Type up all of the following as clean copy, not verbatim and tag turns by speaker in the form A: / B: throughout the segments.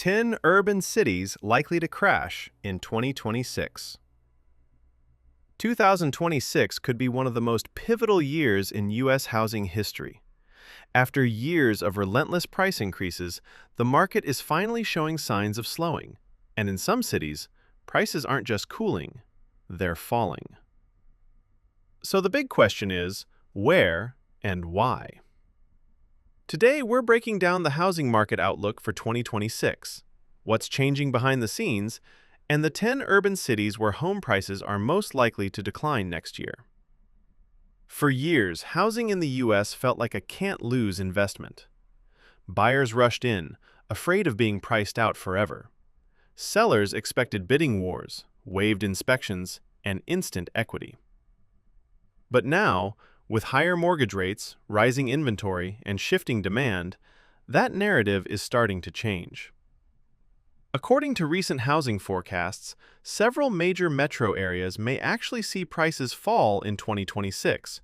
A: 10 urban cities likely to crash in 2026. 2026 could be one of the most pivotal years in U.S. housing history. After years of relentless price increases, the market is finally showing signs of slowing. And in some cities, prices aren't just cooling, they're falling. So the big question is, where and why? Today, we're breaking down the housing market outlook for 2026, what's changing behind the scenes, and the 10 urban cities where home prices are most likely to decline next year. For years, housing in the U.S. felt like a can't-lose investment. Buyers rushed in, afraid of being priced out forever. Sellers expected bidding wars, waived inspections, and instant equity. But now, with higher mortgage rates, rising inventory, and shifting demand, that narrative is starting to change. According to recent housing forecasts, several major metro areas may actually see prices fall in 2026,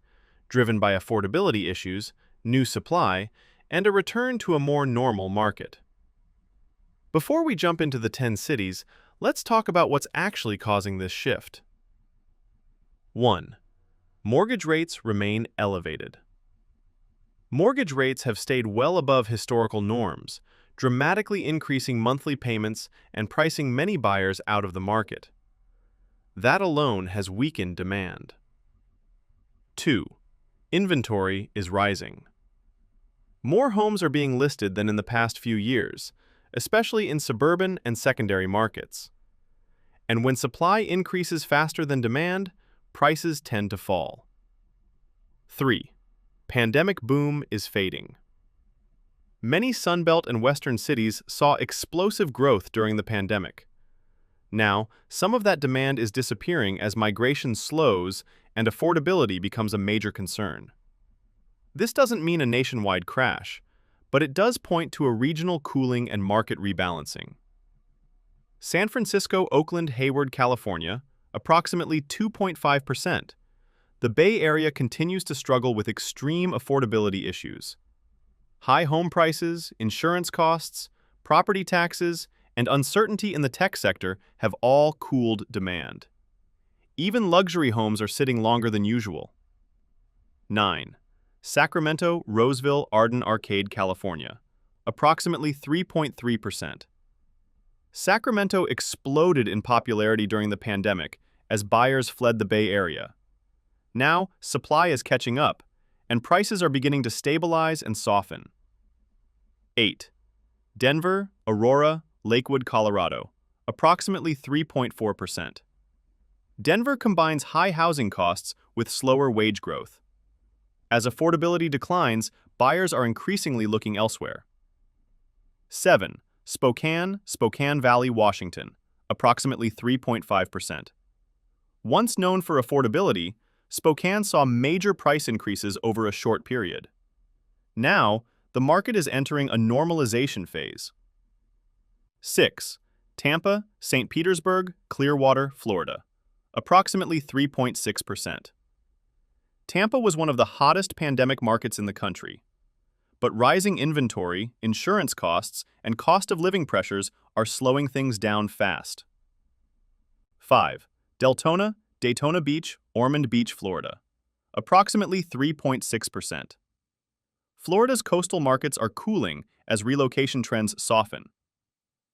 A: driven by affordability issues, new supply, and a return to a more normal market. Before we jump into the 10 cities, let's talk about what's actually causing this shift. 1. Mortgage rates remain elevated. Mortgage rates have stayed well above historical norms, dramatically increasing monthly payments and pricing many buyers out of the market. That alone has weakened demand. 2. Inventory is rising. More homes are being listed than in the past few years, especially in suburban and secondary markets. And when supply increases faster than demand, prices tend to fall. 3. Pandemic boom is fading. Many Sunbelt and Western cities saw explosive growth during the pandemic. Now, some of that demand is disappearing as migration slows and affordability becomes a major concern. This doesn't mean a nationwide crash, but it does point to a regional cooling and market rebalancing. San Francisco, Oakland, Hayward, California, approximately 2.5%. The Bay Area continues to struggle with extreme affordability issues. High home prices, insurance costs, property taxes, and uncertainty in the tech sector have all cooled demand. Even luxury homes are sitting longer than usual. 9. Sacramento, Roseville, Arden Arcade, California, approximately 3.3%. Sacramento exploded in popularity during the pandemic as buyers fled the Bay Area. Now, supply is catching up, and prices are beginning to stabilize and soften. 8. Denver, Aurora, Lakewood, Colorado, approximately 3.4%. Denver combines high housing costs with slower wage growth. As affordability declines, buyers are increasingly looking elsewhere. 7. Spokane, Spokane Valley, Washington, approximately 3.5%. Once known for affordability, Spokane saw major price increases over a short period. Now, the market is entering a normalization phase. 6. Tampa, St. Petersburg, Clearwater, Florida, approximately 3.6%. Tampa was one of the hottest pandemic markets in the country. But rising inventory, insurance costs, and cost of living pressures are slowing things down fast. 5. Deltona, Daytona Beach, Ormond Beach, Florida, approximately 3.6%. Florida's coastal markets are cooling as relocation trends soften.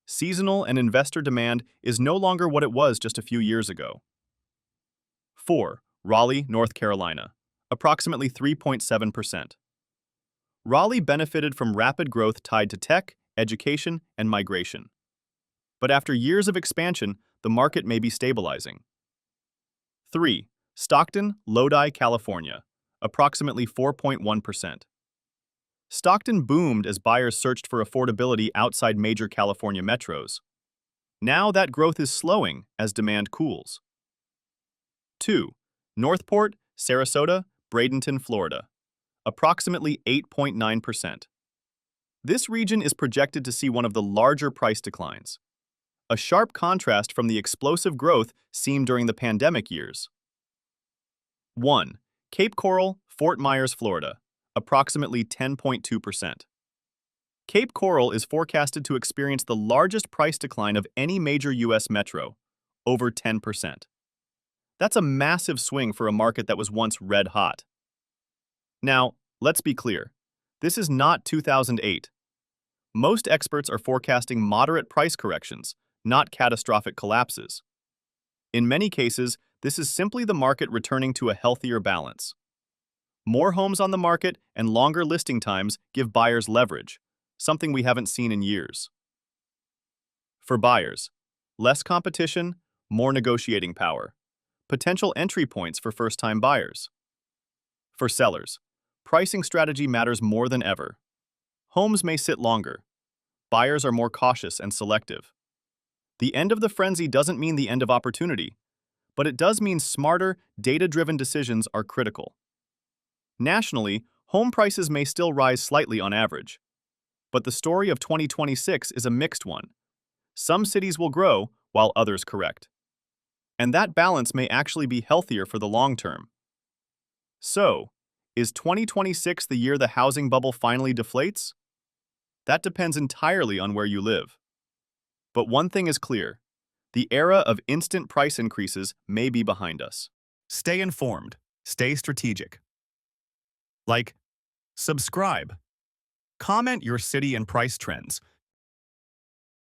A: Seasonal and investor demand is no longer what it was just a few years ago. 4. Raleigh, North Carolina, approximately 3.7%. Raleigh benefited from rapid growth tied to tech, education, and migration. But after years of expansion, the market may be stabilizing. 3. Stockton, Lodi, California, approximately 4.1%. Stockton boomed as buyers searched for affordability outside major California metros. Now that growth is slowing as demand cools. 2. Northport, Sarasota, Bradenton, Florida, approximately 8.9%. This region is projected to see one of the larger price declines, a sharp contrast from the explosive growth seen during the pandemic years. 1. Cape Coral, Fort Myers, Florida, approximately 10.2%.
B: Cape Coral is forecasted to experience the largest price decline of any major U.S. metro, over 10%. That's a massive swing for a market that was once red hot. Now, let's be clear. This is not 2008. Most experts are forecasting moderate price corrections, not catastrophic collapses. In many cases, this is simply the market returning to a healthier balance. More homes on the market and longer listing times give buyers leverage, something we haven't seen in years. For buyers, less competition, more negotiating power. Potential entry points for first-time buyers. For sellers, pricing strategy matters more than ever. Homes may sit longer. Buyers are more cautious and selective. The end of the frenzy doesn't mean the end of opportunity, but it does mean smarter, data-driven decisions are critical. Nationally, home prices may still rise slightly on average. But the story of 2026 is a mixed one. Some cities will grow, while others correct. And that balance may actually be healthier for the long term. So, is 2026 the year the housing bubble finally deflates? That depends entirely on where you live. But one thing is clear. The era of instant price increases may be behind us.
C: Stay informed. Stay strategic. Like, subscribe. Comment your city and price trends